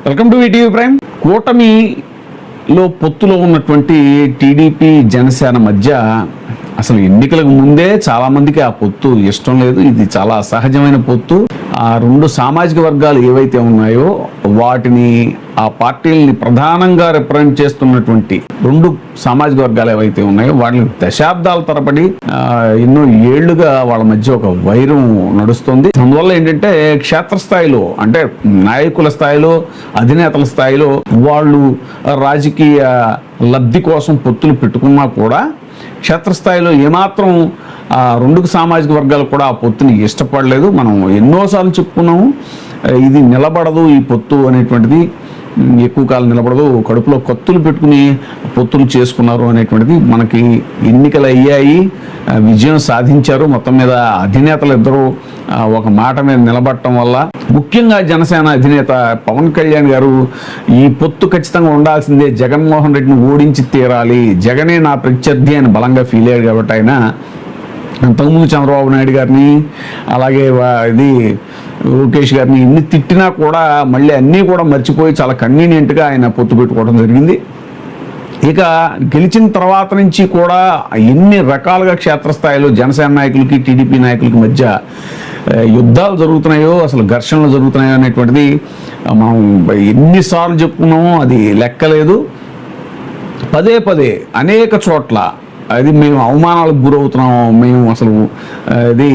Welcome to ETV prime. కూటమిలో పొత్తులో ఉన్నటువంటి టీడీపీ జనసేన మధ్య అసలు ఎన్నికలకు ముందే చాలా మందికి ఆ పొత్తు ఇష్టం లేదు. ఇది చాలా సహజమైన పొత్తు. ఆ రెండు సామాజిక వర్గాలు ఏవైతే ఉన్నాయో వాటిని, ఆ పార్టీలని ప్రధానంగా రిప్రజెంట్ చేస్తున్నటువంటి రెండు సామాజిక వర్గాలు ఏవైతే ఉన్నాయో వాటిని దశాబ్దాల తరబడి ఎన్నో ఏళ్లుగా వాళ్ళ మధ్య ఒక వైరం నడుస్తుంది. అందువల్ల ఏంటంటే క్షేత్రస్థాయిలో, అంటే నాయకుల స్థాయిలో, అధినేతల స్థాయిలో వాళ్ళు రాజకీయ లబ్ధి కోసం పొత్తులు పెట్టుకున్నా కూడా క్షేత్రస్థాయిలో ఏమాత్రం ఆ రెండు సామాజిక వర్గాలు కూడా ఆ పొత్తుని ఇష్టపడలేదు. మనం ఎన్నోసార్లు చెప్పుకున్నాము, ఇది నిలబడదు, ఈ పొత్తు అనేటువంటిది ఎక్కువ కాలం నిలబడదు, కడుపులో కత్తులు పెట్టుకుని పొత్తులు చేసుకున్నారు అనేటువంటిది. మనకి ఎన్నికలు అయ్యాయి, విజయం సాధించారు. మొత్తం మీద అధినేతలు ఇద్దరు ఒక మాట మీద నిలబడటం వల్ల, ముఖ్యంగా జనసేన అధినేత పవన్ కళ్యాణ్ గారు ఈ పొత్తు ఖచ్చితంగా ఉండాల్సిందే, జగన్మోహన్ రెడ్డిని ఓడించి తీరాలి, జగనే నా ప్రత్యర్థి అని బలంగా ఫీల్ అయ్యాడు. కాబట్టి ఆయన అంతకుముందు చంద్రబాబు నాయుడు గారిని, అలాగే ఇది లోకేష్ గారిని ఎన్ని తిట్టినా కూడా మళ్ళీ అన్నీ కూడా మర్చిపోయి చాలా కన్వీనియంట్గా ఆయన పొత్తు పెట్టుకోవడం జరిగింది. ఇక గెలిచిన తర్వాత నుంచి కూడా ఎన్ని రకాలుగా క్షేత్రస్థాయిలో జనసేన నాయకులకి టీడీపీ నాయకులకి మధ్య యుద్ధాలు జరుగుతున్నాయో, అసలు ఘర్షణలు జరుగుతున్నాయో అనేటువంటిది మనం ఎన్నిసార్లు చెప్పుకున్నామో అది లెక్కలేదు. పదే పదే అనేక చోట్ల అది మేము అవమానాలకు గురవుతున్నాం, మేము అసలు ఇది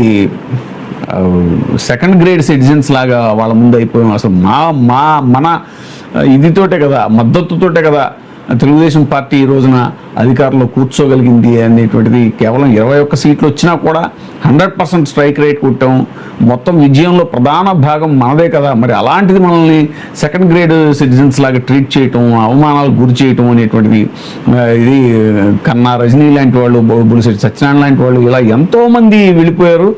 సెకండ్ గ్రేడ్ సిటిజన్స్ లాగా వాళ్ళ ముందు అయిపోయాం, అసలు మన ఇదితోటే కదా, మద్దతుతోటే కదా తెలుగుదేశం పార్టీ ఈ రోజున అధికారంలో కూర్చోగలిగింది అనేటువంటిది. కేవలం 21 సీట్లు వచ్చినా కూడా 100% స్ట్రైక్ రేట్ కొట్టాం, మొత్తం విజయంలో ప్రధాన భాగం మనదే కదా. మరి అలాంటిది మనల్ని సెకండ్ గ్రేడ్ సిటిజన్స్ లాగా ట్రీట్ చేయటం, అవమానాలకు గురి చేయటం అనేటువంటిది, ఇది కన్నా రజనీ లాంటి వాళ్ళు, బొలిశెట్టి సత్యనారాయణ లాంటి వాళ్ళు, ఇలా ఎంతోమంది వెళ్ళిపోయారు.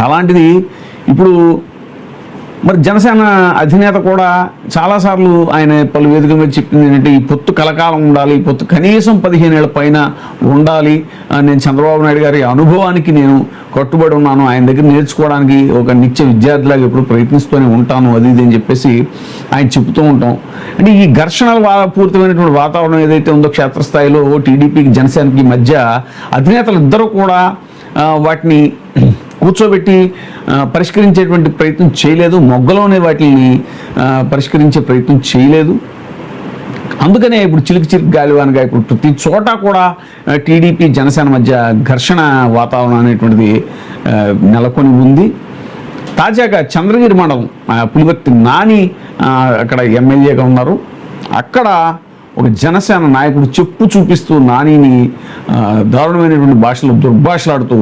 అలాంటిది ఇప్పుడు మరి జనసేన అధినేత కూడా చాలాసార్లు ఆయన పలు వేదికల మీద చెప్పింది ఏంటంటే, ఈ పొత్తు కలకాలం ఉండాలి, ఈ పొత్తు కనీసం 15 ఏళ్ల పైన ఉండాలి, నేను చంద్రబాబు నాయుడు గారి అనుభవానికి నేను కట్టుబడి ఉన్నాను, ఆయన దగ్గర నేర్చుకోవడానికి ఒక నిత్య విద్యార్థిలాగా ఎప్పుడు ప్రయత్నిస్తూనే ఉంటాను, అది ఇది అని చెప్పేసి ఆయన చెబుతూ ఉంటాం. అంటే ఈ ఘర్షణల పూర్తిమైనటువంటి వాతావరణం ఏదైతే ఉందో క్షేత్రస్థాయిలో టీడీపీకి జనసేనకి మధ్య, అధినేతలు ఇద్దరు కూడా వాటిని కూర్చోబెట్టి పరిష్కరించేటువంటి ప్రయత్నం చేయలేదు, మొగ్గలోనే వాటిని పరిష్కరించే ప్రయత్నం చేయలేదు. అందుకనే ఇప్పుడు చిలికి గాలివానగా ఇప్పుడు ప్రతి చోట కూడా టీడీపీ జనసేన మధ్య ఘర్షణ వాతావరణం అనేటువంటిది నెలకొని ఉంది. తాజాగా చంద్రగిరి మండలం పులివర్తి నాని అక్కడ ఎమ్మెల్యేగా ఉన్నారు. అక్కడ ఒక జనసేన నాయకుడు చెప్పు చూపిస్తూ నానిని దారుణమైనటువంటి భాషలో దుర్భాషలాడుతూ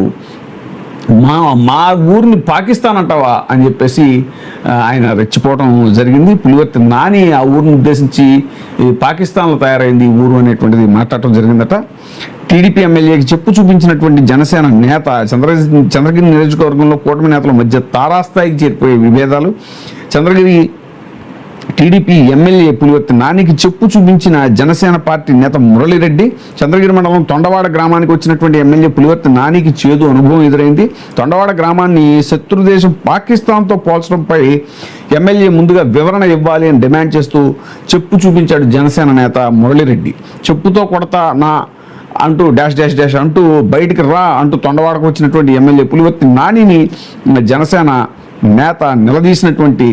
మా ఊరిని పాకిస్తాన్ అంటావా అని చెప్పేసి ఆయన రెచ్చిపోవడం జరిగింది. పులివర్తి నాని ఆ ఊరిని ఉద్దేశించి పాకిస్తాన్లో తయారైంది ఈ ఊరు అనేటువంటిది మాట్లాడటం జరిగిందట. టీడీపీ ఎమ్మెల్యేకి చెప్పు చూపించినటువంటి జనసేన నేత చంద్రగిరి నియోజకవర్గంలో కూటమి నేతల మధ్య తారాస్థాయికి చేరిపోయే విభేదాలు. చంద్రగిరి టీడీపీ ఎమ్మెల్యే పులివర్తి నానికి చెప్పు చూపించిన జనసేన పార్టీ నేత మురళిరెడ్డి. చంద్రగిరి మండలం తొండవాడ గ్రామానికి వచ్చినటువంటి ఎమ్మెల్యే పులివర్తి నానికి చేదు అనుభవం ఎదురైంది. తొండవాడ గ్రామాన్ని శత్రుదేశం పాకిస్తాన్తో పోల్చడంపై ఎమ్మెల్యే ముందుగా వివరణ ఇవ్వాలి అని డిమాండ్ చేస్తూ చెప్పు చూపించాడు జనసేన నేత మురళిరెడ్డి. చెప్పుతో కొడతా నా అంటూ డాష్ డాష్ డాష్ అంటూ బయటికి రా అంటూ తొండవాడకు వచ్చినటువంటి ఎమ్మెల్యే పులివర్తి నానిని జనసేన నేత నిలదీసినటువంటి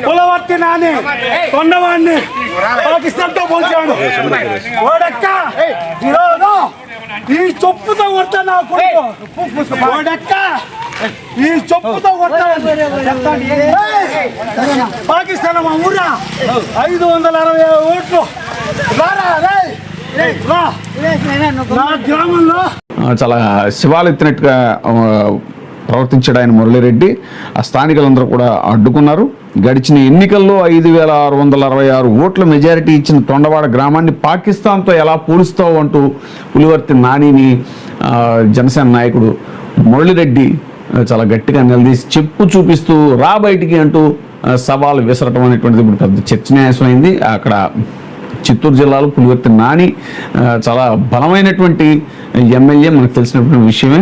పులవర్తి నాని కొండవాడిని పాకిస్తాన్ తో పోల్చాడు. ఈ చెప్పుతో కొడతా నా కొడుకు, ఈ చెప్పుతో కొడతా. పాకిస్తాన్ మా ఊరా 560 ఓట్లు నా గ్రామంలో చాలా శివాలు ఎత్తినట్టుగా ప్రవర్తించాడు ఆయన మురళిరెడ్డి. ఆ స్థానికులందరూ కూడా అడ్డుకున్నారు. గడిచిన ఎన్నికల్లో 5666 ఓట్ల మెజారిటీ ఇచ్చిన తొండవాడ గ్రామాన్ని పాకిస్తాన్తో ఎలా పోలుస్తావు అంటూ పులివర్తి నానిని జనసేన నాయకుడు మురళిరెడ్డి చాలా గట్టిగా నిలదీసి చెప్పు చూపిస్తూ రా బయటికి అంటూ సవాలు విసరటం అనేటువంటిది ఇప్పుడు పెద్ద చర్చనీయాంశమైంది. అక్కడ చిత్తూరు జిల్లాలో పులివర్తి నాని చాలా బలమైనటువంటి ఎమ్మెల్యే, మనకు తెలిసినటువంటి విషయమే.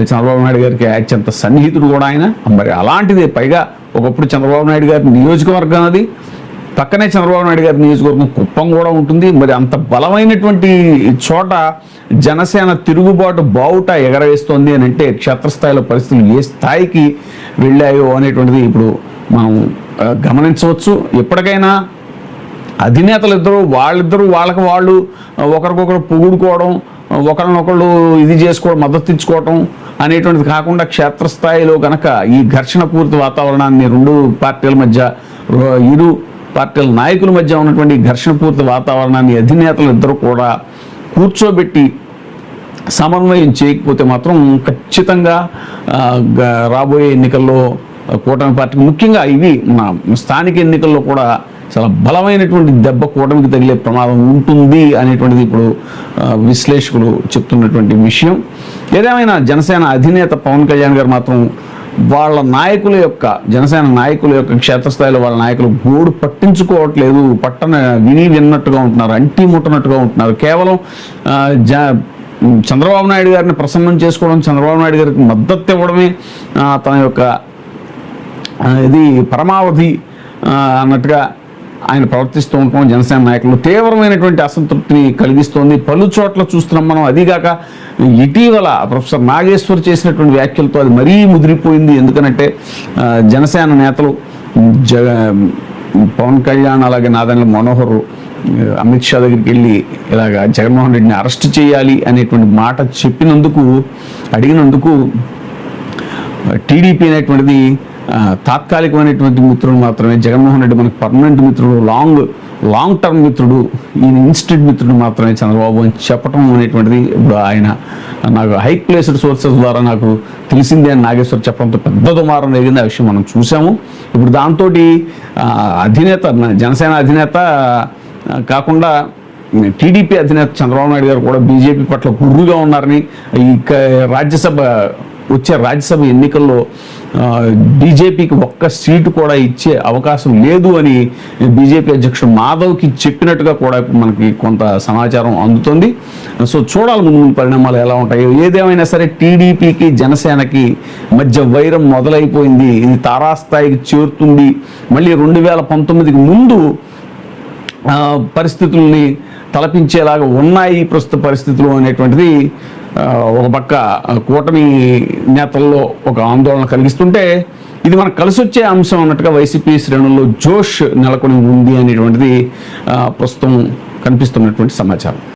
చంద్రబాబు నాయుడు గారికి అత్యంత సన్నిహితుడు కూడా ఆయన. మరి అలాంటిది పైగా ఒకప్పుడు చంద్రబాబు నాయుడు గారి నియోజకవర్గం అది, పక్కనే చంద్రబాబు నాయుడు గారి నియోజకవర్గం కుప్పం కూడా ఉంటుంది. మరి అంత బలమైనటువంటి చోట జనసేన తిరుగుబాటు బావుట ఎగరవేస్తోంది అని అంటే క్షేత్రస్థాయిలో పరిస్థితులు ఏ స్థాయికి వెళ్ళాయో అనేటువంటిది ఇప్పుడు మనం గమనించవచ్చు. ఎప్పటికైనా అధినేతలు ఇద్దరు వాళ్ళకి వాళ్ళు ఒకరికొకరు పొగుడుకోవడం, ఒకరినొకళ్ళు ఇది చేసుకోవడం, మద్దతు ఇచ్చుకోవడం అనేటువంటిది కాకుండా క్షేత్రస్థాయిలో కనుక ఈ ఘర్షణ పూర్తి వాతావరణాన్ని రెండు పార్టీల మధ్య, ఇరు పార్టీల నాయకుల మధ్య ఉన్నటువంటి ఘర్షణ పూర్తి వాతావరణాన్ని అధినేతలు ఇద్దరు కూడా కూర్చోబెట్టి సమన్వయం చేయకపోతే మాత్రం ఖచ్చితంగా రాబోయే ఎన్నికల్లో కూటమి పార్టీ, ముఖ్యంగా ఇవి మన స్థానిక ఎన్నికల్లో కూడా చాలా బలమైనటువంటి దెబ్బ కూటమికి తగిలే ప్రమాదం ఉంటుంది అనేటువంటిది ఇప్పుడు విశ్లేషకులు చెప్తున్నటువంటి విషయం. ఏదేమైనా జనసేన అధినేత పవన్ కళ్యాణ్ గారు మాత్రం వాళ్ళ నాయకుల యొక్క, జనసేన నాయకుల యొక్క క్షేత్రస్థాయిలో వాళ్ళ నాయకులు గోడు పట్టించుకోవట్లేదు, విన్నట్టుగా ఉంటున్నారు, అంటి ముట్టనట్టుగా ఉంటున్నారు. కేవలం చంద్రబాబు నాయుడు గారిని ప్రసన్నం చేసుకోవడం, చంద్రబాబు నాయుడు గారికి మద్దతు ఇవ్వడమే తన యొక్క ఇది పరమావధి అన్నట్టుగా ఆయన ప్రవర్తిస్తూ ఉంటాం. జనసేన నాయకులు తీవ్రమైనటువంటి అసంతృప్తిని కలిగిస్తోంది. పలు చోట్ల చూస్తున్నాం మనం. అదిగాక ఇటీవల ప్రొఫెసర్ నాగేశ్వర్ చేసినటువంటి వ్యాఖ్యలతో అది మరీ ముదిరిపోయింది. ఎందుకనంటే జనసేన నేతలు పవన్ కళ్యాణ్ అలాగే నాదెండ్ల మనోహర్ అమిత్ షా దగ్గరికి వెళ్ళి ఇలాగ జగన్మోహన్ రెడ్డిని అరెస్ట్ చేయాలి అనేటువంటి మాట అడిగినందుకు టీడీపీ అనేటువంటిది తాత్కాలికమైనటువంటి మిత్రుడు మాత్రమే, జగన్మోహన్ రెడ్డి మనకు పర్మనెంట్ మిత్రుడు, లాంగ్ టర్మ్ మిత్రుడు, ఈయన ఇన్స్టెంట్ మిత్రుడు మాత్రమే చంద్రబాబు అని చెప్పడం అనేటువంటిది ఇప్పుడు ఆయన నాకు హై ప్లేస్డ్ సోర్సెస్ ద్వారా నాకు తెలిసిందే అని నాగేశ్వర్ చెప్పడంతో పెద్ద దుమారం జరిగింది. ఆ విషయం మనం చూసాము. ఇప్పుడు దాంతో అధినేత, జనసేన అధినేత కాకుండా టీడీపీ అధినేత చంద్రబాబు నాయుడు గారు కూడా బీజేపీ పట్ల గుర్రుగా ఉన్నారని, ఈ వచ్చే రాజ్యసభ ఎన్నికల్లో బీజేపీకి ఒక్క సీటు కూడా ఇచ్చే అవకాశం లేదు అని బీజేపీ అధ్యక్షుడు మాధవ్కి చెప్పినట్టుగా కూడా మనకి కొంత సమాచారం అందుతుంది. సో చూడాలి ముందు పరిణామాలు ఎలా ఉంటాయో. ఏదేమైనా సరే టీడీపీకి జనసేనకి మధ్య వైరం మొదలైపోయింది. ఇది తారాస్థాయికి చేరుతుంది. మళ్ళీ 2019కి ముందు పరిస్థితుల్ని తలపించేలాగా ఉన్నాయి ప్రస్తుత పరిస్థితులు అనేటువంటిది ఒక పక్క కూటమి నేతల్లో ఒక ఆందోళన కలిగిస్తుంటే, ఇది మనకు కలిసి వచ్చే అంశం అన్నట్టుగా వైసీపీ శ్రేణుల్లో జోష్ నెలకొని ఉంది అనేటువంటిది ప్రస్తుతం కనిపిస్తున్నటువంటి సమాచారం.